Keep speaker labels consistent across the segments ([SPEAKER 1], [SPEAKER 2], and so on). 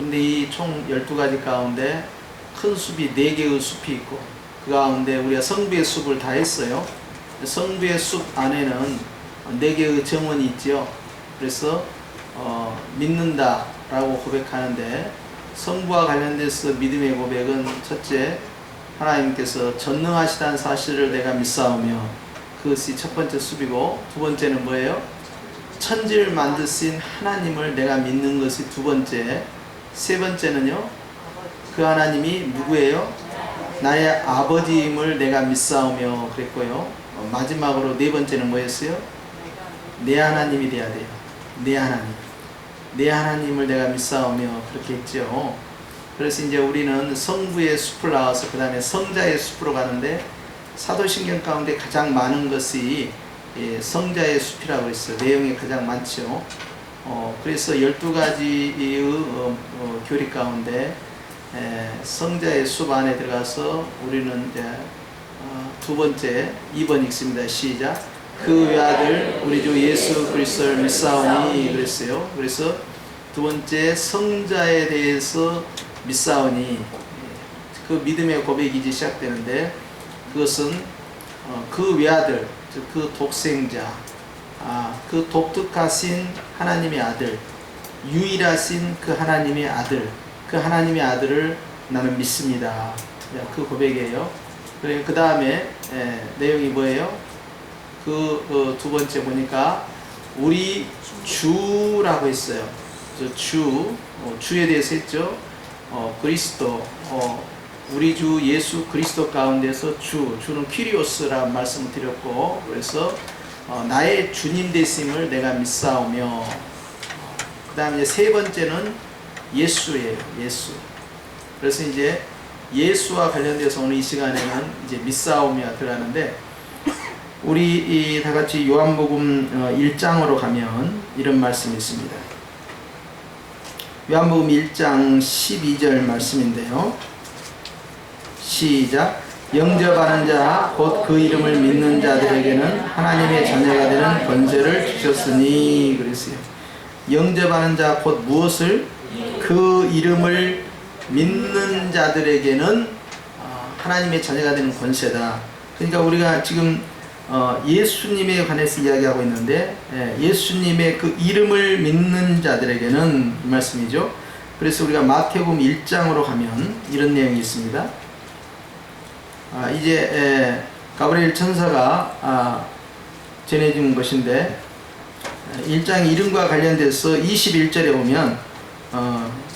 [SPEAKER 1] 근데 이 총 12가지 가운데 큰 숲이 4개의 숲이 있고, 그 가운데 우리가 성부의 숲을 다 했어요. 성부의 숲 안에는 4개의 정원이 있죠. 그래서 믿는다 라고 고백하는데, 성부와 관련돼서 믿음의 고백은 첫째, 하나님께서 전능하시다는 사실을 내가 믿사오며, 그것이 첫 번째 숲이고, 두 번째는 뭐예요? 천지를 만드신 하나님을 내가 믿는 것이 두 번째. 세 번째는요, 그 하나님이 누구예요? 나의 아버지임을 내가 믿사오며 그랬고요. 마지막으로 네 번째는 뭐였어요? 내 하나님이 돼야 돼요. 내 하나님. 내 하나님을 내가 믿사오며 그렇게 했죠. 그래서 이제 우리는 성부의 숲을 나와서 그 다음에 성자의 숲으로 가는데, 사도신경 가운데 가장 많은 것이 성자의 숲이라고 했어요. 내용이 가장 많죠. 그래서 12가지의 교리 가운데 성자의 숲 안에 들어가서 우리는 이제 두 번째 2번 읽습니다. 시작. 그 외아들 우리 주 예수 그리스도를 믿사오니 그랬어요. 그래서 두 번째 성자에 대해서 믿사오니, 그 믿음의 고백이 이제 시작되는데, 그것은 그 외아들, 즉 그 독생자, 그 독특하신 하나님의 아들, 유일하신 그 하나님의 아들, 그 하나님의 아들을 나는 믿습니다. 그 고백이에요. 그 다음에 내용이 뭐예요? 그 두 번째 보니까 우리 주라고 했어요. 주에 대해서 했죠. 그리스도, 우리 주 예수 그리스도 가운데서 주는 퀴리오스라는 말씀을 드렸고, 그래서 나의 주님 되심을 내가 믿사오며, 그 다음에 세 번째는 예수예요. 예수. 그래서 이제 예수와 관련돼서 오늘 이 시간에는 이제 믿사오며 들어가는데, 우리 다 같이 요한복음 1장으로 가면 이런 말씀이 있습니다. 요한복음 1장 12절 말씀인데요. 시작. 영접하는 자 곧 그 이름을 믿는 자들에게는 하나님의 자녀가 되는 권세를 주셨으니 그랬어요. 영접하는 자 곧 무엇을? 그 이름을 믿는 자들에게는 하나님의 자녀가 되는 권세다. 그러니까 우리가 지금 예수님에 관해서 이야기하고 있는데, 예수님의 그 이름을 믿는 자들에게는 이 말씀이죠. 그래서 우리가 마태복음 1장으로 가면 이런 내용이 있습니다. 이제 가브리엘 천사가 전해준 것인데, 1장 이름과 관련돼서 21절에 보면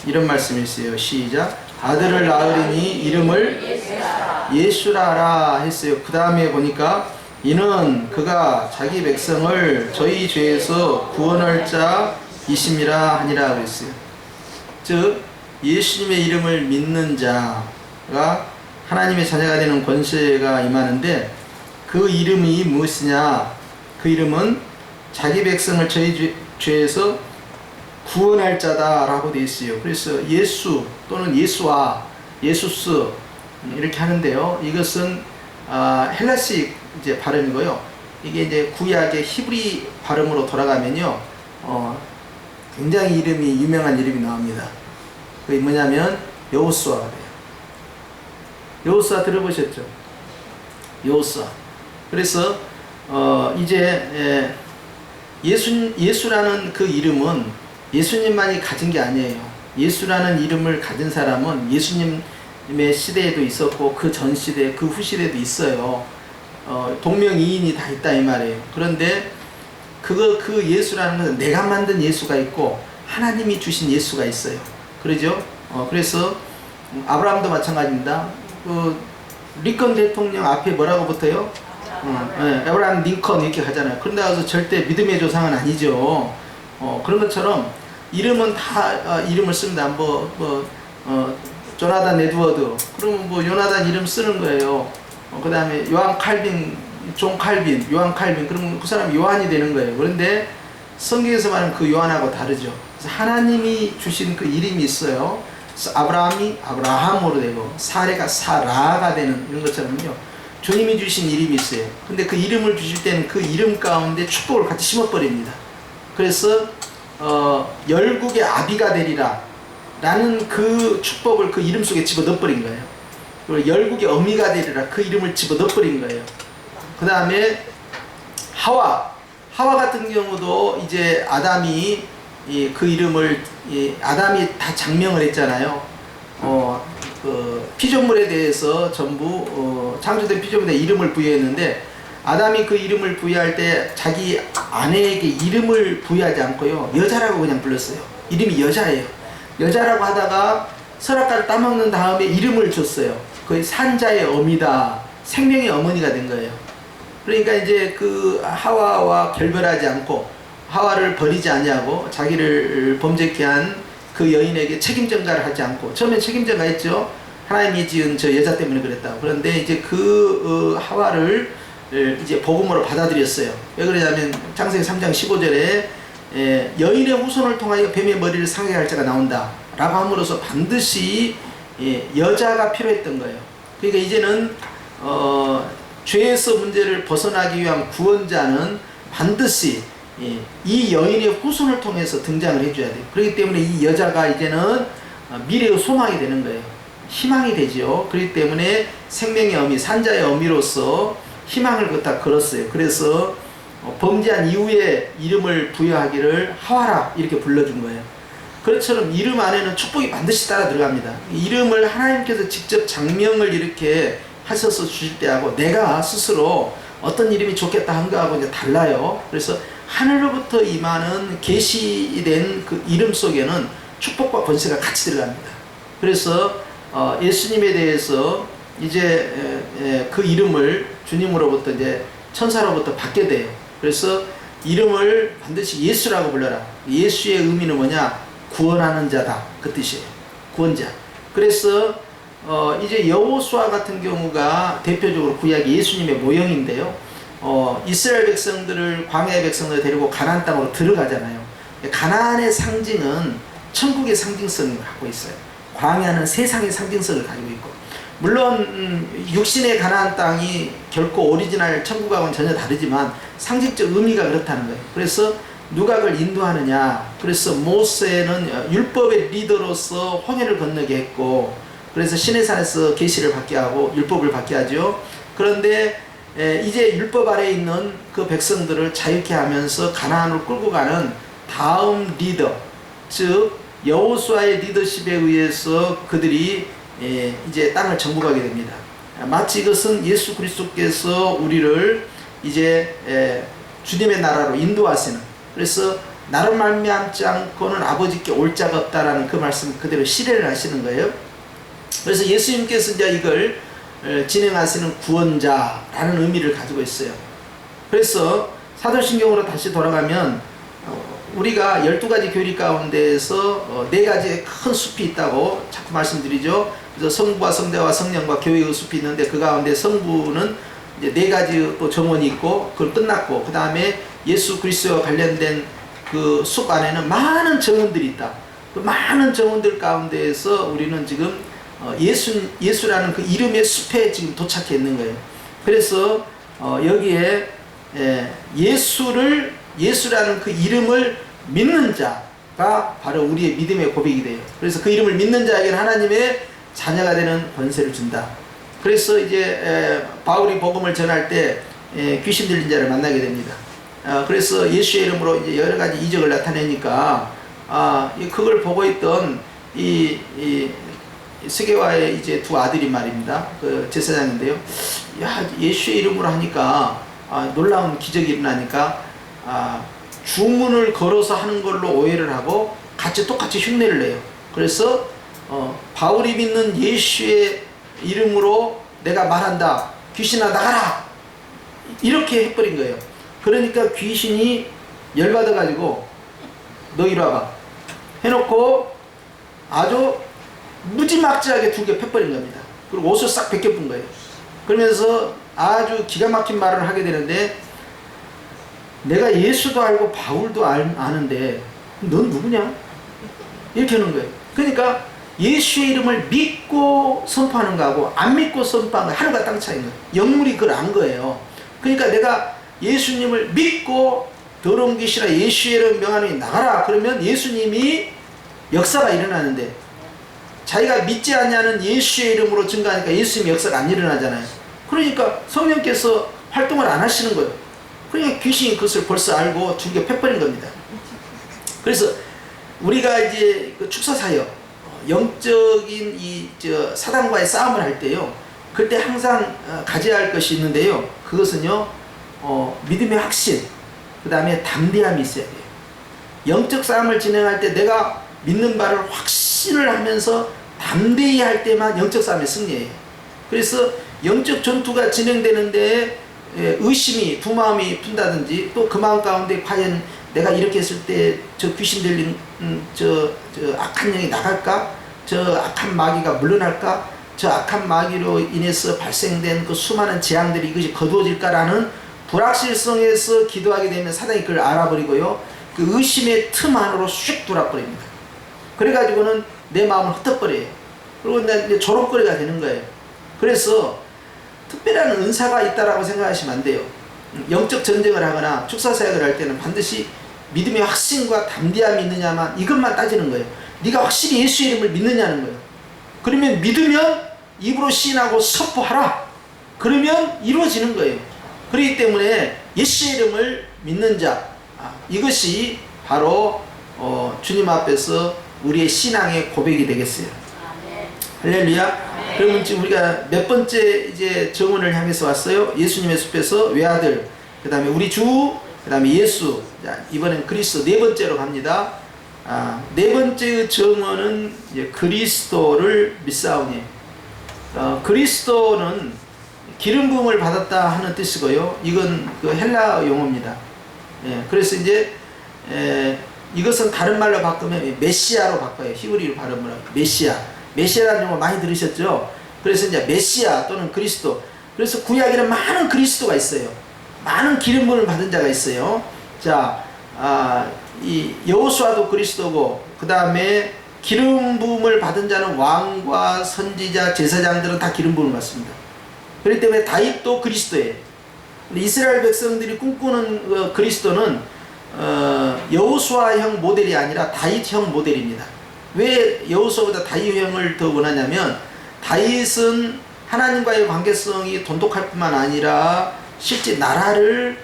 [SPEAKER 1] 이런 말씀이 있어요. 시작. 아들을 낳으리니 이름을 예수라 하라 했어요. 그 다음에 보니까 이는 그가 자기 백성을 저희 죄에서 구원할 자이심이라 하니라 그랬어요. 즉 예수님의 이름을 믿는 자가 하나님의 자녀가 되는 권세가 임하는데, 그 이름이 무엇이냐? 그 이름은 자기 백성을 저희 죄에서 구원할 자다라고 되어 있어요. 그래서 예수 또는 예수와 예수스 이렇게 하는데요. 이것은 헬라식 이제 발음이고요. 이게 이제 구약의 히브리 발음으로 돌아가면요, 굉장히 이름이 유명한 이름이 나옵니다. 그게 뭐냐면 여호수아가 돼요. 여호수아 들어보셨죠? 여호수아. 그래서 이제 예수라는 그 이름은 예수님만이 가진 게 아니에요. 예수라는 이름을 가진 사람은 예수님의 시대에도 있었고, 그 전 시대, 그 후 시대에도 있어요. 동명이인이 다 있다 이 말이에요. 그런데 그 예수라는 것은 내가 만든 예수가 있고 하나님이 주신 예수가 있어요. 그러죠? 그래서 아브라함도 마찬가지입니다. 리컨 대통령 앞에 뭐라고 붙어요? 아브라함 링컨 이렇게 하잖아요. 그런데 가서 절대 믿음의 조상은 아니죠. 그런 것처럼 이름은 다 이름을 씁니다. 조나단 에드워드, 그러면 뭐 요나단 이름 쓰는 거예요. 그 다음에 요한 칼빈, 존 칼빈, 요한 칼빈, 그러면 그 사람이 요한이 되는 거예요. 그런데 성경에서 말하는 그 요한하고 다르죠. 그래서 하나님이 주신 그 이름이 있어요. 그래서 아브라함이 아브라함으로 되고 사레가 사라가 되는 이런 것처럼요, 주님이 주신 이름이 있어요. 근데 그 이름을 주실 때는 그 이름 가운데 축복을 같이 심어버립니다. 그래서 열국의 아비가 되리라, 라는 그 축복을 그 이름 속에 집어넣어버린 거예요. 그리고 열국의 어미가 되리라 그 이름을 집어넣어버린 거예요. 그 다음에 하와 같은 경우도 이제 아담이 그 이름을 아담이 다 장명을 했잖아요. 그 피조물에 대해서 전부 창조된 피조물에 이름을 부여했는데 아담이 그 이름을 부여할 때 자기 아내에게 이름을 부여하지 않고요 여자라고 그냥 불렀어요. 이름이 여자예요. 여자라고 하다가 선악과를 따먹는 다음에 이름을 줬어요. 거의 산자의 어미다, 생명의 어머니가 된 거예요. 그러니까 이제 그 하와와 결별하지 않고 하와를 버리지 아니하고 자기를 범죄케 한 그 여인에게 책임 전가를 하지 않고, 처음에 책임 전가했죠. 하나님이 지은 저 여자 때문에 그랬다고. 그런데 이제 그 하와를 이제 복음으로 받아들였어요. 왜 그러냐면 창세기 3장 15절에 여인의 후손을 통하여 뱀의 머리를 상하게 할 자가 나온다 라고 함으로써 반드시 여자가 필요했던 거예요. 그러니까 이제는 죄에서 문제를 벗어나기 위한 구원자는 반드시 이 여인의 후손을 통해서 등장을 해줘야 돼요. 그렇기 때문에 이 여자가 이제는 미래의 소망이 되는 거예요. 희망이 되죠. 그렇기 때문에 생명의 어미, 산자의 어미로서 희망을 갖다 걸었어요. 그래서 범죄한 이후에 이름을 부여하기를 하와라 이렇게 불러준 거예요. 그것처럼 이름 안에는 축복이 반드시 따라 들어갑니다. 이름을 하나님께서 직접 장명을 이렇게 하셔서 주실 때하고 내가 스스로 어떤 이름이 좋겠다 한 거하고 이제 달라요. 그래서 하늘로부터 임하는 계시된 그 이름 속에는 축복과 권세가 같이 들어갑니다. 그래서 예수님에 대해서 이제 그 이름을 주님으로부터 이제 천사로부터 받게 돼요. 그래서 이름을 반드시 예수라고 불러라. 예수의 의미는 뭐냐? 구원하는 자다 그 뜻이에요. 구원자. 그래서 이제 여호수아 같은 경우가 대표적으로 구약의 예수님의 모형인데요. 이스라엘 백성들을 광야의 백성들을 데리고 가나안 땅으로 들어가잖아요. 가나안의 상징은 천국의 상징성을 갖고 있어요. 광야는 세상의 상징성을 가지고 있고, 물론 육신의 가나안 땅이 결코 오리지널 천국하고는 전혀 다르지만 상징적 의미가 그렇다는 거예요. 그래서 누가 그걸 인도하느냐? 그래서 모세는 율법의 리더로서 홍해를 건너게 했고, 그래서 시내산에서 계시를 받게 하고 율법을 받게 하죠. 그런데 이제 율법 아래에 있는 그 백성들을 자유케 하면서 가나안으로 끌고 가는 다음 리더, 즉 여호수아의 리더십에 의해서 그들이 이제 땅을 정복하게 됩니다. 마치 이것은 예수 그리스도께서 우리를 이제 주님의 나라로 인도하시는, 그래서 나를 말미암지 않고는 아버지께 올 자가 없다라는 그 말씀 그대로 실현을 하시는 거예요. 그래서 예수님께서 이제 이걸 진행하시는 구원자라는 의미를 가지고 있어요. 그래서 사도신경으로 다시 돌아가면 우리가 12가지 교리 가운데에서 4가지의 큰 숲이 있다고 자꾸 말씀드리죠. 그래서 성부와 성자와 성령과 교회의 숲이 있는데 그 가운데 성부는 이제 4가지 또 정원이 있고 그걸 끝났고, 그 다음에 예수 그리스도와 관련된 그 숲 안에는 많은 정원들이 있다. 그 많은 정원들 가운데에서 우리는 지금 예수라는 그 이름의 숲에 지금 도착해 있는 거예요. 그래서 여기에 예수라는 그 이름을 믿는 자가 바로 우리의 믿음의 고백이 돼요. 그래서 그 이름을 믿는 자에게는 하나님의 자녀가 되는 권세를 준다. 그래서 이제 바울이 복음을 전할 때 귀신 들린 자를 만나게 됩니다. 그래서 예수의 이름으로 이제 여러 가지 이적을 나타내니까 그걸 보고 있던 이 스게와의 이제 2 아들이 말입니다. 그 제사장인데요. 야, 예수의 이름으로 하니까 놀라운 기적이 일어나니까 주문을 걸어서 하는 걸로 오해를 하고 같이 똑같이 흉내를 내요. 그래서 바울이 믿는 예수의 이름으로 내가 말한다. 귀신아 나가라. 이렇게 해버린 거예요. 그러니까 귀신이 열받아 가지고 너 이리 와봐 해놓고 아주 무지막지하게 2개 패버린 겁니다. 그리고 옷을 싹 벗겨본 거예요. 그러면서 아주 기가 막힌 말을 하게 되는데, 내가 예수도 알고 바울도 아는데 넌 누구냐? 이렇게 하는 거예요. 그러니까 예수의 이름을 믿고 선포하는 거하고 안 믿고 선포하는 거 하늘과 땅 차이인 거예요. 영물이 그걸 안 거예요. 그러니까 내가 예수님을 믿고 더러운 귀신아 예수의 이름 명하노니 나가라 그러면 예수님이 역사가 일어나는데, 자기가 믿지 않냐는 예수의 이름으로 증거하니까 예수님의 역사가 안 일어나잖아요. 그러니까 성령께서 활동을 안 하시는 거예요. 그러니까 귀신이 그것을 벌써 알고 죽여 패버린 겁니다. 그래서 우리가 이제 그 축사사역, 영적인 사단과의 싸움을 할 때요, 그때 항상 가져야 할 것이 있는데요, 그것은요, 믿음의 확신, 그 다음에 담대함이 있어야 돼요. 영적 싸움을 진행할 때 내가 믿는 바를 확신을 하면서 담대히 할 때만 영적 싸움의 승리예요. 그래서 영적 전투가 진행되는데 의심이, 두마음이 푼다든지, 또 그 마음 가운데 과연 내가 이렇게 했을 때 저 귀신 들린 저 악한 영이 나갈까? 저 악한 마귀가 물러날까? 저 악한 마귀로 인해서 발생된 그 수많은 재앙들이 이것이 거두어질까라는 불확실성에서 기도하게 되면 사단이 그걸 알아버리고요, 그 의심의 틈 안으로 슉 돌아버립니다. 그래가지고는 내 마음을 흩어버려요. 그리고 이제 조롱거리가 되는 거예요. 그래서 특별한 은사가 있다라고 생각하시면 안 돼요. 영적 전쟁을 하거나 축사사역을 할 때는 반드시 믿음의 확신과 담대함이 있느냐만, 이것만 따지는 거예요. 네가 확실히 예수의 이름을 믿느냐는 거예요. 그러면 믿으면 입으로 시인하고 선포하라. 그러면 이루어지는 거예요. 그렇기 때문에 예수의 이름을 믿는 자, 이것이 바로 주님 앞에서 우리의 신앙의 고백이 되겠어요. 할렐루야. 그러면 지금 우리가 몇 번째 이제 정원을 향해서 왔어요? 예수님의 숲에서 외아들, 그 다음에 우리 주, 그 다음에 예수. 자, 이번엔 그리스도 네 번째로 갑니다. 네 번째 정원은 이제 그리스도를 믿사오니. 그리스도는 기름 부음을 받았다 하는 뜻이고요. 이건 그 헬라 용어입니다. 예, 그래서 이제 이것은 다른 말로 바꾸면 메시아로 바꿔요. 히브리로 발음을 하고 메시아. 메시아라는 용어 많이 들으셨죠? 그래서 이제 메시아 또는 그리스도. 그래서 구약에는 많은 그리스도가 있어요. 많은 기름 부음을 받은 자가 있어요. 자, 이 여호수아도 그리스도고, 그 다음에 기름 부음을 받은 자는 왕과 선지자, 제사장들은 다 기름 부음을 받습니다. 그렇기 때문에 다윗도 그리스도예요. 이스라엘 백성들이 꿈꾸는 그리스도는 여호수아형 모델이 아니라 다윗형 모델입니다. 왜 여호수아보다 다윗형을 더 원하냐면, 다윗은 하나님과의 관계성이 돈독할 뿐만 아니라 실제 나라를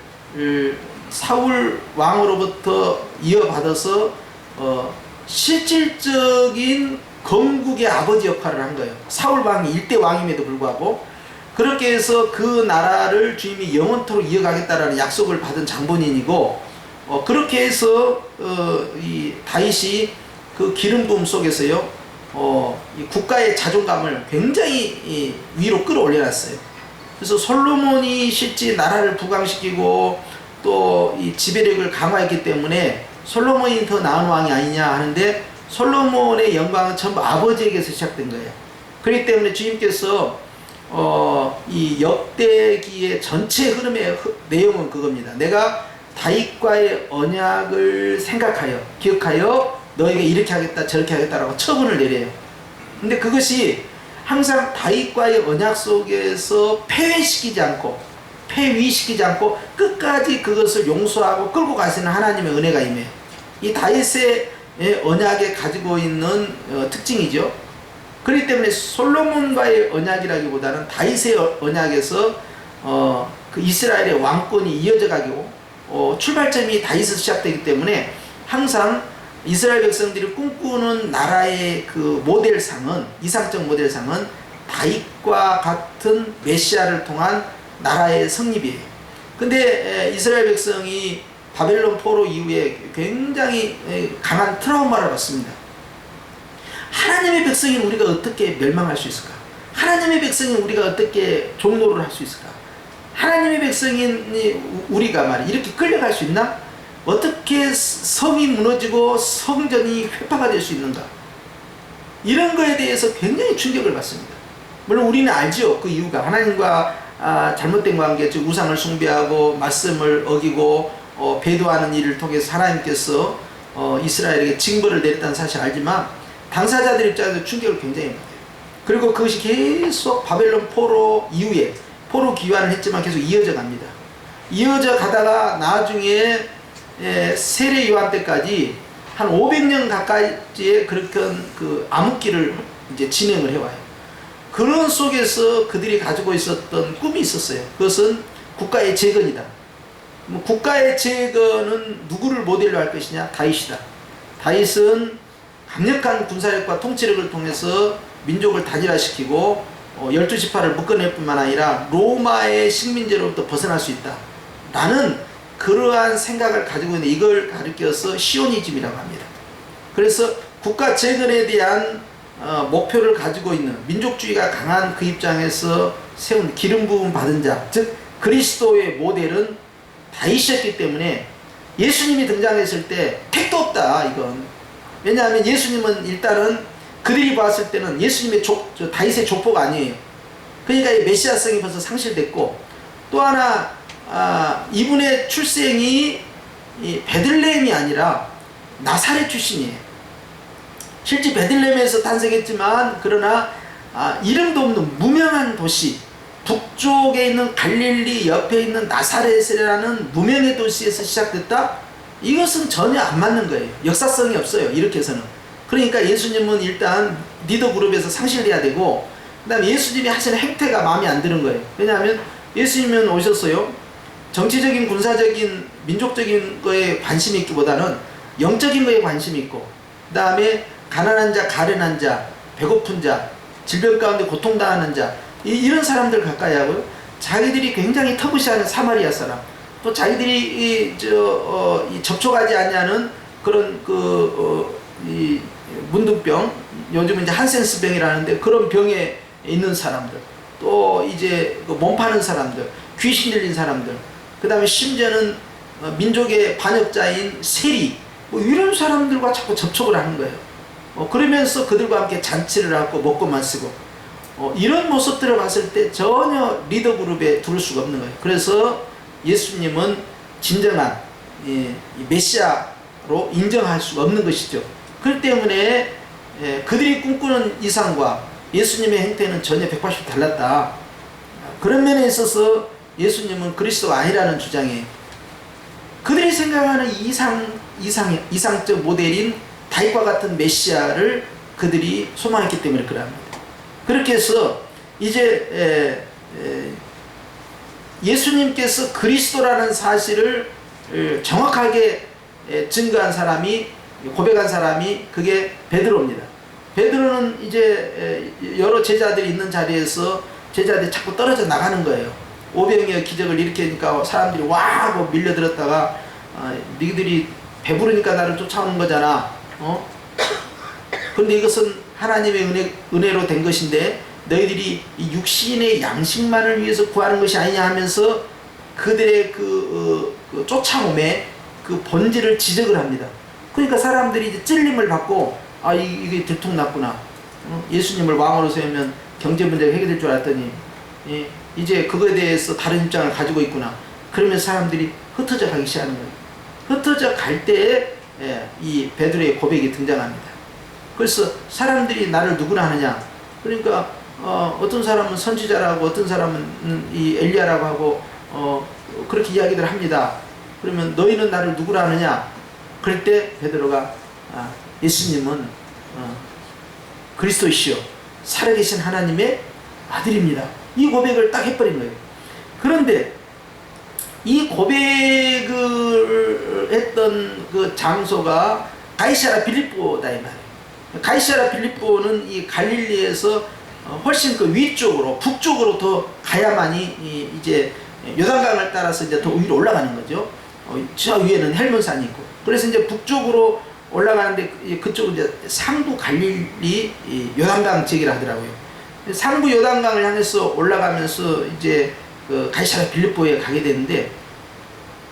[SPEAKER 1] 사울 왕으로부터 이어받아서 실질적인 건국의 아버지 역할을 한 거예요. 사울 왕이 일대 왕임에도 불구하고 그렇게 해서 그 나라를 주님이 영원토록 이어가겠다라는 약속을 받은 장본인이고, 그렇게 해서 이 다윗이 그 기름 부음 속에서요, 이 국가의 자존감을 굉장히 위로 끌어올려놨어요. 그래서 솔로몬이 실제 나라를 부강시키고 또 이 지배력을 강화했기 때문에 솔로몬이 더 나은 왕이 아니냐 하는데, 솔로몬의 영광은 전부 아버지에게서 시작된 거예요. 그렇기 때문에 주님께서 이 역대기의 전체 흐름의 내용은 그겁니다. 내가 다윗과의 언약을 생각하여, 기억하여 너에게 이렇게 하겠다 저렇게 하겠다라고 처분을 내려요. 근데 그것이 항상 다윗과의 언약 속에서 폐위시키지 않고 끝까지 그것을 용서하고 끌고 가시는 하나님의 은혜가 임해요. 이 다윗의 언약에 가지고 있는 특징이죠. 그렇기 때문에 솔로몬과의 언약이라기보다는 다윗의 언약에서 그 이스라엘의 왕권이 이어져 가고 출발점이 다윗에서 시작되기 때문에 항상 이스라엘 백성들이 꿈꾸는 나라의 그 모델상은, 이상적 모델상은 다윗과 같은 메시아를 통한 나라의 성립이에요. 근데 이스라엘 백성이 바벨론 포로 이후에 굉장히 강한 트라우마를 받습니다. 하나님의 백성인 우리가 어떻게 멸망할 수 있을까? 하나님의 백성인 우리가 어떻게 종노를 할 수 있을까? 하나님의 백성인 우리가 말이야 이렇게 끌려갈 수 있나? 어떻게 성이 무너지고 성전이 회파가 될 수 있는가? 이런 거에 대해서 굉장히 충격을 받습니다. 물론 우리는 알죠. 그 이유가 하나님과 잘못된 관계, 즉 우상을 숭배하고 말씀을 어기고 배도하는 일을 통해서 하나님께서 이스라엘에게 징벌을 내렸다는 사실을 알지만, 당사자들 입장에서 충격을 굉장히 받아요. 그리고 그것이 계속 바벨론 포로 이후에 포로 귀환을 했지만 계속 이어져 갑니다. 이어져 가다가 나중에 세례 요한 때까지 한 500년 가까이의 그렇게 그 암흑기를 이제 진행을 해와요. 그런 속에서 그들이 가지고 있었던 꿈이 있었어요. 그것은 국가의 재건이다. 국가의 재건은 누구를 모델로 할 것이냐? 다윗이다. 다윗은 강력한 군사력과 통치력을 통해서 민족을 단일화시키고 12지파를 묶어낼 뿐만 아니라 로마의 식민지로부터 벗어날 수 있다 라는 그러한 생각을 가지고 있는, 이걸 가리켜서 시오니즘이라고 합니다. 그래서 국가 재건에 대한 목표를 가지고 있는, 민족주의가 강한 그 입장에서 세운 기름 부음 받은 자, 즉 그리스도의 모델은 다윗이었기 때문에 예수님이 등장했을 때 택도 없다 이건. 왜냐하면 예수님은 일단은 그들이 봤을 때는 예수님의 다윗의 족보가 아니에요. 그러니까 이 메시아성이 벌써 상실됐고, 또 하나 이분의 출생이 이 베들레헴이 아니라 나사렛 출신이에요. 실제 베들레헴에서 탄생했지만 그러나 이름도 없는 무명한 도시, 북쪽에 있는 갈릴리 옆에 있는 나사렛이라는 무명의 도시에서 시작됐다? 이것은 전혀 안 맞는 거예요. 역사성이 없어요. 이렇게 해서는. 그러니까 예수님은 일단 리더 그룹에서 상실돼야 되고, 그 다음에 예수님이 하시는 행태가 마음에 안 드는 거예요. 왜냐하면 예수님은 오셨어요. 정치적인, 군사적인, 민족적인 거에 관심이 있기보다는 영적인 거에 관심이 있고, 그 다음에 가난한 자, 가련한 자, 배고픈 자, 질병 가운데 고통당하는 자, 이런 사람들 가까이 하고요. 자기들이 굉장히 터부시하는 사마리아 사람, 또 자기들이 접촉하지 않냐는 그런 이 문둥병, 요즘은 이제 한센스병이라는데 그런 병에 있는 사람들, 또 이제 몸 파는 사람들, 귀신 들린 사람들, 그 다음에 심지어는 민족의 반역자인 세리, 뭐 이런 사람들과 자꾸 접촉을 하는 거예요. 그러면서 그들과 함께 잔치를 하고 먹고만 쓰고, 이런 모습들을 봤을 때 전혀 리더 그룹에 두를 수가 없는 거예요. 그래서 예수님은 진정한 메시아로 인정할 수가 없는 것이죠. 그렇기 때문에 그들이 꿈꾸는 이상과 예수님의 행태는 전혀 180도 달랐다. 그런 면에 있어서 예수님은 그리스도가 아니라는 주장이에요. 그들이 생각하는 이상적 모델인 다윗과 같은 메시아를 그들이 소망했기 때문에 그럽니다. 그렇게 해서 이제 예수님께서 그리스도라는 사실을 정확하게 증거한 사람이, 고백한 사람이 그게 베드로입니다. 베드로는 이제 여러 제자들이 있는 자리에서 제자들이 자꾸 떨어져 나가는 거예요. 오병이어 기적을 일으키니까 사람들이 와 하고 밀려들었다가 너희들이 배부르니까 나를 쫓아오는 거잖아. 근데 이것은 하나님의 은혜로 된 것인데 너희들이 이 육신의 양식만을 위해서 구하는 것이 아니냐 하면서 그들의 그 쫓아옴의 그 본질을 지적을 합니다. 그러니까 사람들이 이제 찔림을 받고 이게 들통났구나. 예수님을 왕으로 세우면 경제 문제가 해결될 줄 알았더니 이제 그거에 대해서 다른 입장을 가지고 있구나. 그러면 사람들이 흩어져 가기 시작하는 거예요. 흩어져 갈 때에 이 베드로의 고백이 등장합니다. 그래서 사람들이 나를 누구나 하느냐? 그러니까 어떤 사람은 선지자라고, 어떤 사람은 이 엘리야라고 하고 그렇게 이야기들 합니다. 그러면 너희는 나를 누구라 하느냐? 그럴 때 베드로가 예수님은 그리스도이시요 살아계신 하나님의 아들입니다. 이 고백을 딱 해버린 거예요. 그런데 이 고백을 했던 그 장소가 가이사랴 빌립보다 이 말이에요. 가이사랴 빌립보는 이 갈릴리에서 훨씬 그 위쪽으로, 북쪽으로 더 가야만이 이제 요단강을 따라서 이제 더 위로 올라가는 거죠. 저 위에는 헬몬산이 있고. 그래서 이제 북쪽으로 올라가는데 그쪽은 이제 상부 갈릴리 요단강 지역이라 하더라고요. 상부 요단강을 향해서 올라가면서 이제 그 가이사랴 빌립보에 가게 되는데,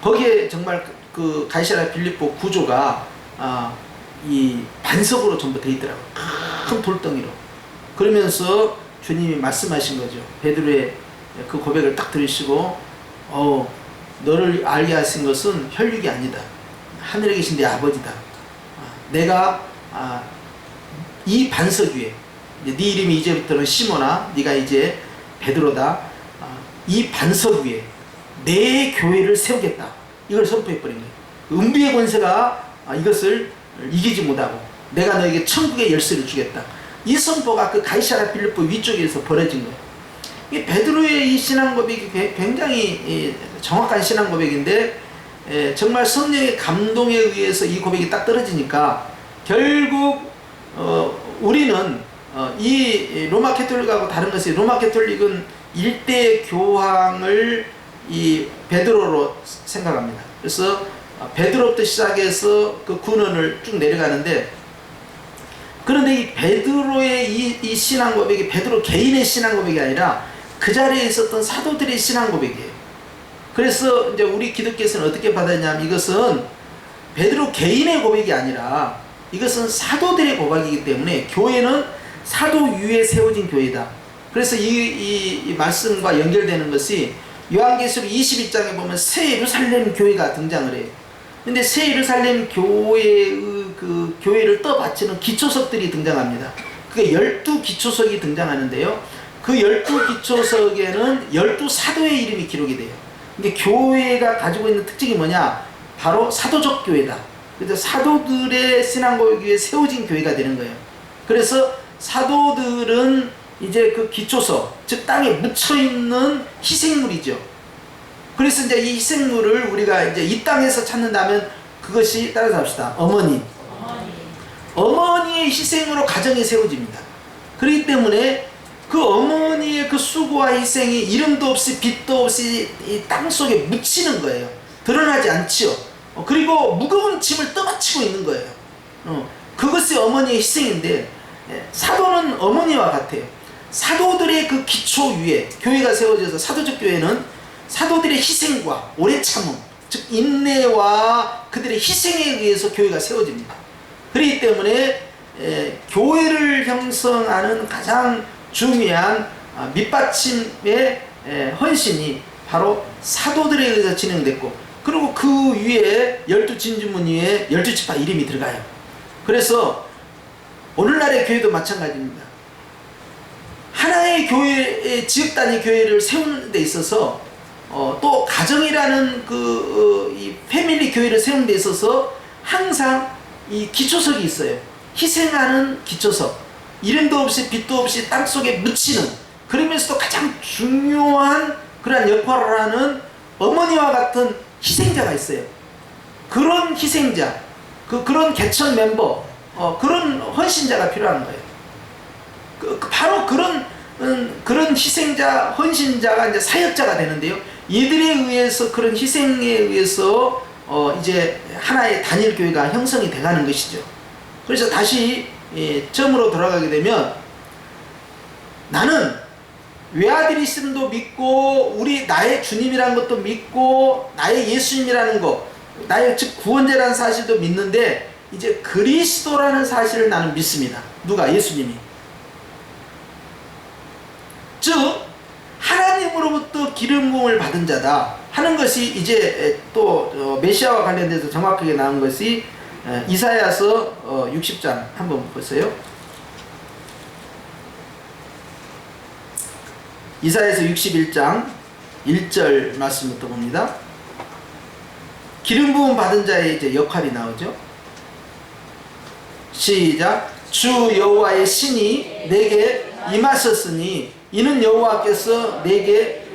[SPEAKER 1] 거기에 정말 그 가이사랴 빌립보 구조가 이 반석으로 전부 되어 있더라고요. 큰 돌덩이로. 그러면서 주님이 말씀하신 거죠. 베드로의 그 고백을 딱 들으시고 너를 알게 하신 것은 혈육이 아니다. 하늘에 계신 내 아버지다. 내가 이 반석 위에, 네 이름이 이제부터는 시몬아, 네가 이제 베드로다. 이 반석 위에 내 교회를 세우겠다. 이걸 선포해버린 거예요. 음부의 권세가 이것을 이기지 못하고 내가 너에게 천국의 열쇠를 주겠다. 이 선포가 그 가이사랴 빌립보 위쪽에서 벌어진 거예요. 이 베드로의 이 신앙 고백이 굉장히 정확한 신앙 고백인데, 정말 성령의 감동에 의해서 이 고백이 딱 떨어지니까 결국 우리는 이 로마 캐톨릭하고 다른 것이, 로마 캐톨릭은 일대 교황을 이 베드로로 생각합니다. 그래서 베드로부터 시작해서 그 군원을 쭉 내려가는데, 그런데 이 베드로의 이 신앙 고백이 베드로 개인의 신앙 고백이 아니라 그 자리에 있었던 사도들의 신앙 고백이에요. 그래서 이제 우리 기독교에서는 어떻게 받았냐면, 이것은 베드로 개인의 고백이 아니라 이것은 사도들의 고백이기 때문에 교회는 사도 위에 세워진 교회다. 그래서 이 말씀과 연결되는 것이 요한계시록 21장에 보면 새 예루살렘 교회가 등장을 해요. 근데 새 예루살렘 교회의 그 교회를 떠받치는 기초석들이 등장합니다. 그게 12기초석이 등장하는데요. 그 12기초석에는 12사도의 이름이 기록이 돼요. 근데 교회가 가지고 있는 특징이 뭐냐? 바로 사도적 교회다. 그래서 사도들의 신앙고백 위에 세워진 교회가 되는 거예요. 그래서 사도들은 이제 그 기초석, 즉 땅에 묻혀있는 희생물이죠. 그래서 이제 이 희생물을 우리가 이제 이 땅에서 찾는다면 그것이, 따라서 합시다, 어머니의 희생으로 가정이 세워집니다. 그렇기 때문에 그 어머니의 그 수고와 희생이 이름도 없이 빛도 없이 이 땅 속에 묻히는 거예요. 드러나지 않지요. 그리고 무거운 짐을 떠받치고 있는 거예요. 그것이 어머니의 희생인데, 사도는 어머니와 같아요. 사도들의 그 기초 위에 교회가 세워져서, 사도적 교회는 사도들의 희생과 오래 참음, 즉 인내와 그들의 희생에 의해서 교회가 세워집니다. 그렇기 때문에 교회를 형성하는 가장 중요한 밑받침의 헌신이 바로 사도들에 의해서 진행됐고, 그리고 그 위에 12진주문 위에 12지파 이름이 들어가요. 그래서 오늘날의 교회도 마찬가지입니다. 하나의 교회, 지역 단위 교회를 세우는 데 있어서 또 가정이라는 이 패밀리 교회를 세우는 데 있어서 항상 이 기초석이 있어요. 희생하는 기초석, 이름도 없이 빛도 없이 땅속에 묻히는, 그러면서도 가장 중요한 그러한 역할을 하는 어머니와 같은 희생자가 있어요. 그런 희생자, 그런 개척 멤버, 그런 헌신자가 필요한 거예요. 바로 그런 희생자, 헌신자가 이제 사역자가 되는데요. 이들에 의해서, 그런 희생에 의해서 이제 하나의 단일 교회가 형성이 돼가는 것이죠. 그래서 다시 처음으로 돌아가게 되면, 나는 외아들이심도 믿고, 나의 주님이라는 것도 믿고, 나의 예수님이라는 것, 나의 즉 구원자라는 사실도 믿는데, 이제 그리스도라는 사실을 나는 믿습니다. 누가? 예수님이. 즉 하나님으로부터 기름 부음을 받은 자다 하는 것이 이제 또 메시아와 관련돼서 정확하게 나온 것이 이사야서 60장 한번 보세요. 이사야서 61장 1절 말씀부터 봅니다. 기름 부음 받은 자의 이제 역할이 나오죠. 시작. 주 여호와의 신이 내게 임하셨으니 이는 여호와께서 내게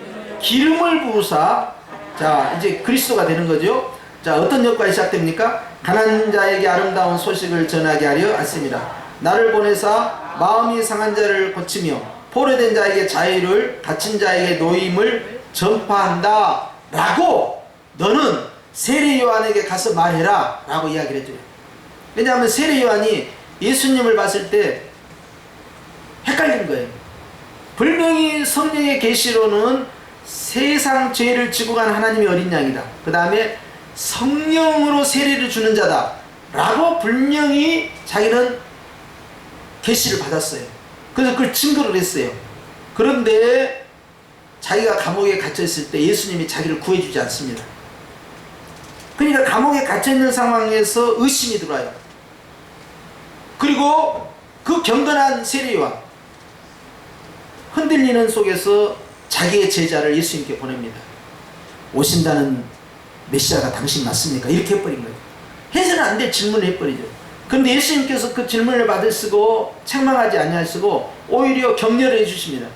[SPEAKER 1] 기름을 부으사, 자 이제 그리스도가 되는 거죠. 자 어떤 역할이 시작됩니까? 가난한 자에게 아름다운 소식을 전하게 하려 왔습니다. 나를 보내사 마음이 상한 자를 고치며 포로된 자에게 자유를, 갇힌 자에게 노임을 전파한다 라고 너는 세례 요한에게 가서 말해라 라고 이야기를 해줘요. 왜냐하면 세례 요한이 예수님을 봤을 때 헷갈린 거예요. 분명히 성령의 계시로는 세상 죄를 지고 간 하나님의 어린 양이다, 그 다음에 성령으로 세례를 주는 자다 라고 분명히 자기는 계시를 받았어요. 그래서 그걸 증거를 했어요. 그런데 자기가 감옥에 갇혀있을 때 예수님이 자기를 구해주지 않습니다. 그러니까 감옥에 갇혀있는 상황에서 의심이 들어와요. 그리고 그 경건한 세례 요한 흔들리는 속에서 자기의 제자를 예수님께 보냅니다. 오신다는 메시아가 당신 맞습니까? 이렇게 해버린 거예요. 해서는 안 될 질문을 해버리죠. 그런데 예수님께서 그 질문을 받으시고 책망하지 아니하시고 오히려 격려를 해주십니다.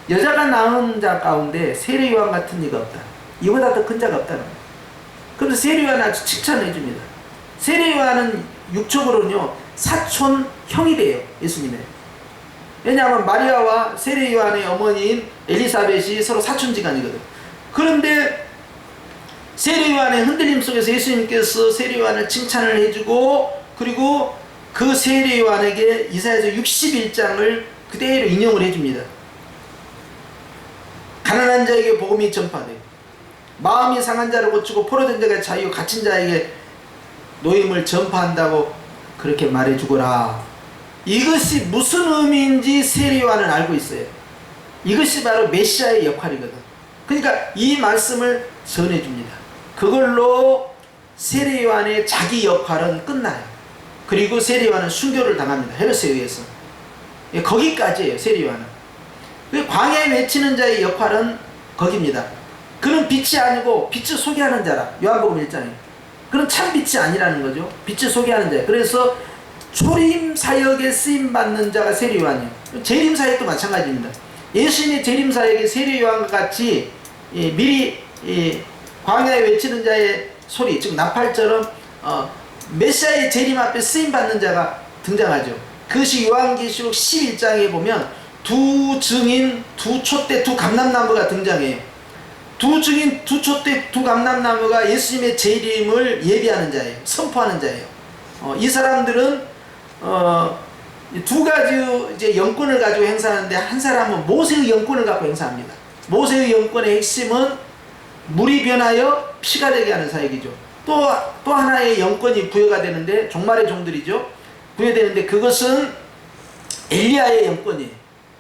[SPEAKER 1] 여자가 낳은 자 가운데 세례요한 같은 이가 없다. 이보다 더 큰 자가 없다는 거예요. 그런데 세례요한을 아주 칭찬을 해줍니다. 세례요한은 육적으로는요 사촌 형이 돼요. 예수님의. 왜냐하면 마리아와 세례요한의 어머니인 엘리사벳이 서로 사촌지간이거든. 그런데 세례요한의 흔들림 속에서 예수님께서 세례요한을 칭찬을 해주고, 그리고 그 세례요한에게 이사야서 61장을 그대로 인용을 해줍니다. 가난한 자에게 복음이 전파되고 마음이 상한 자를 고치고 포로된 자에게 자유, 갇힌 자에게 노임을 전파한다고 그렇게 말해주거라. 이것이 무슨 의미인지 세례요한은 알고 있어요. 이것이 바로 메시아의 역할이거든. 그러니까 이 말씀을 전해줍니다. 그걸로 세례요한의 자기 역할은 끝나요. 그리고 세례요한은 순교를 당합니다. 헤롯에 의해서. 거기까지예요. 세례요한은. 광야에 외치는 자의 역할은 거기입니다. 그는 빛이 아니고 빛을 소개하는 자라. 요한복음 1장에. 그는 참 빛이 아니라는 거죠. 빛을 소개하는 자예요. 그래서 초림 사역에 쓰임 받는 자가 세례요한이에요. 재림 사역도 마찬가지입니다. 예수님의 재림 사역이 세례요한과 같이 미리 광야에 외치는 자의 소리, 즉 나팔처럼 메시아의 재림 앞에 쓰임 받는 자가 등장하죠. 그것이 요한계시록 11장에 보면 두 증인, 두 촛대, 두 감람나무가 등장해요. 두 증인, 두 촛대, 두 감람나무가 예수님의 재림을 예비하는 자예요. 선포하는 자예요. 이 사람들은 두 가지 이제 영권을 가지고 행사하는데, 한 사람은 모세의 영권을 갖고 행사합니다. 모세의 영권의 핵심은 물이 변하여 피가 되게 하는 사역이죠. 또 하나의 영권이 부여가 되는데, 종말의 종들이죠. 부여되는데 그것은 엘리야의 영권이에요.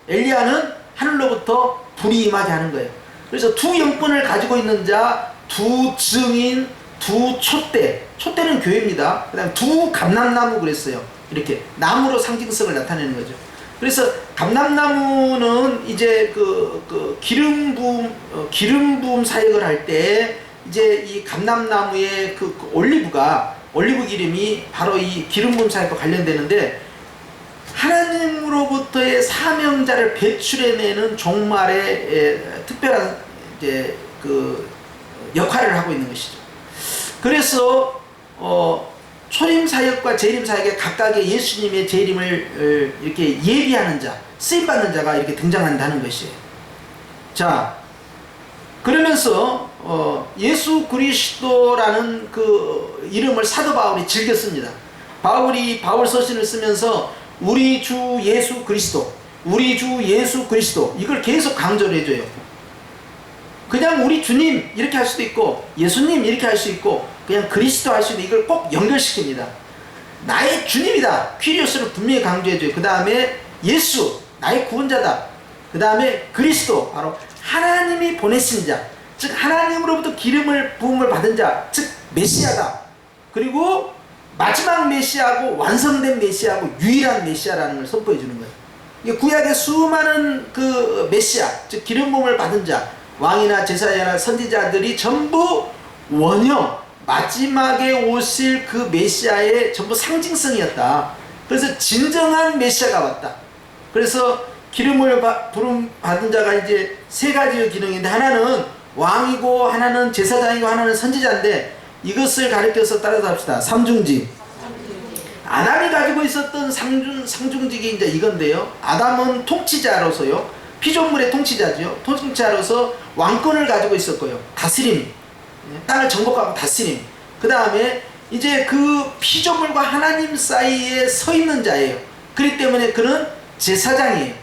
[SPEAKER 1] 엘리야는 하늘로부터 불이 임하게 하는 거예요. 그래서 두 영권을 가지고 있는 자, 두 증인, 두 촛대, 촛대는 교회입니다. 그 다음에 두 감람나무 그랬어요. 이렇게 나무로 상징성을 나타내는 거죠. 그래서 감람나무는 이제 기름 부음 사역을 할 때 이제 이 감람나무의 올리브 기름이 바로 이 기름 부음 사역과 관련되는데, 하나님으로부터의 사명자를 배출해내는 종말의 특별한 이제 역할을 하고 있는 것이죠. 그래서 초림 사역과 재림 사역에 각각의 예수님의 재림을 이렇게 예비하는 자, 쓰임 받는 자가 이렇게 등장한다는 것이에요. 자, 그러면서 예수 그리스도라는 그 이름을 사도 바울이 즐겨 씁니다. 바울이 바울 서신을 쓰면서 우리 주 예수 그리스도, 우리 주 예수 그리스도, 이걸 계속 강조를 해줘요. 그냥 우리 주님 이렇게 할 수도 있고, 예수님 이렇게 할 수 있고, 그냥 그리스도 할 수 있는, 이걸 꼭 연결시킵니다. 나의 주님이다, 퀴리오스를 분명히 강조해줘요. 그 다음에 예수, 나의 구원자다. 그 다음에 그리스도, 바로 하나님이 보내신 자, 즉 하나님으로부터 부음을 받은 자, 즉 메시아다. 그리고 마지막 메시아고 완성된 메시아고 유일한 메시아라는 걸 선포해 주는 거예요. 이게 구약의 수많은 그 메시아, 즉 기름 부음을 받은 자, 왕이나 제사장이나 선지자들이 전부 원형, 마지막에 오실 그 메시아의 전부 상징성이었다. 그래서 진정한 메시아가 왔다. 그래서 기름을 부름 받은 자가 이제 세 가지의 기능인데, 하나는 왕이고, 하나는 제사장이고, 하나는 선지자인데, 이것을 가리켜서 따라서 합시다. 삼중직. 아담이 가지고 있었던 상중직이 이제 이건데요. 아담은 통치자로서요, 피조물의 통치자죠. 통치자로서 왕권을 가지고 있었고요. 다스림, 땅을 정복하고 다스림. 그 다음에 이제 그 피조물과 하나님 사이에 서 있는 자예요. 그렇기 때문에 그는 제사장이에요.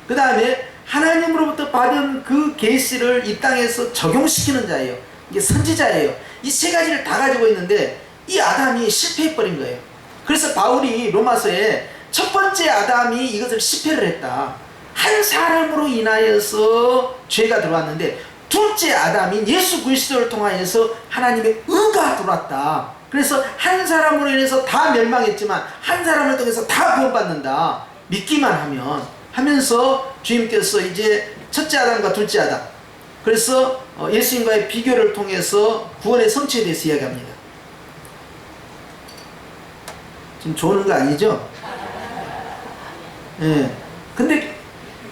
[SPEAKER 1] 그 다음에 하나님으로부터 받은 그 계시를 이 땅에서 적용시키는 자예요. 이게 선지자예요. 이 세 가지를 다 가지고 있는데, 이 아담이 실패해버린 거예요. 그래서 바울이 로마서에 첫 번째 아담이 이것을 실패를 했다. 한 사람으로 인하여서 죄가 들어왔는데, 둘째 아담인 예수 그리스도를 통하여서 하나님의 의가 들어왔다. 그래서 한 사람으로 인해서 다 멸망했지만 한 사람을 통해서 다 구원받는다. 믿기만 하면서 주님께서 이제 첫째 아담과 둘째 아담, 그래서 예수님과의 비교를 통해서 구원의 성취에 대해서 이야기합니다. 지금 조는 거 아니죠? 예. 근데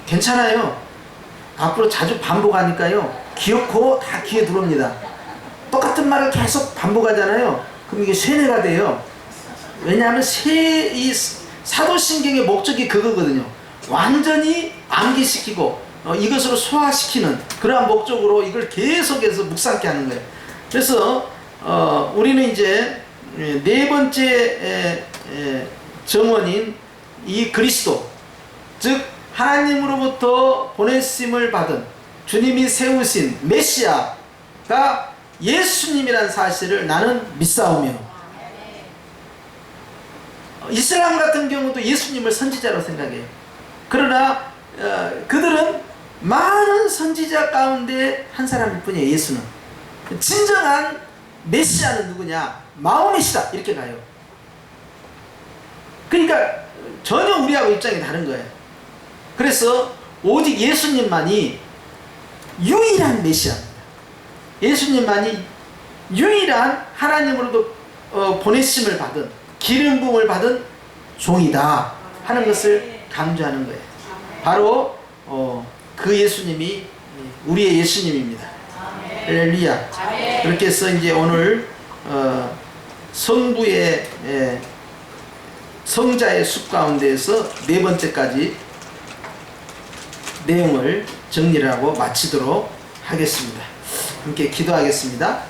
[SPEAKER 1] 괜찮아요. 앞으로 자주 반복하니까요. 기억고 다 귀에 들어옵니다. 똑같은 말을 계속 반복하잖아요. 그럼 이게 쇠뇌가 돼요. 왜냐하면 이 사도신경의 목적이 그거거든요. 완전히 암기시키고 이것으로 소화시키는 그러한 목적으로 이걸 계속해서 묵상케 하는 거예요. 그래서 우리는 이제 네 번째 정원인 이 그리스도, 즉 하나님으로부터 보내심을 받은 주님이 세우신 메시아가 예수님이라는 사실을 나는 믿사오며, 이슬람 같은 경우도 예수님을 선지자로 생각해요. 그러나 그들은 많은 선지자 가운데 한 사람일 뿐이에요. 예수는. 진정한 메시아는 누구냐? 마호메시다, 이렇게 가요. 그러니까 전혀 우리하고 입장이 다른 거예요. 그래서 오직 예수님만이 유일한 메시아입니다. 예수님만이 유일한 하나님으로도 보내심을 받은, 기름 부음을 받은 종이다 하는 것을 강조하는 거예요. 바로 그 예수님이 우리의 예수님입니다. 할렐루야. 그렇게 해서 이제 오늘 성부의 성자의 숲 가운데에서 네 번째까지 내용을 정리를 하고 마치도록 하겠습니다. 함께 기도하겠습니다.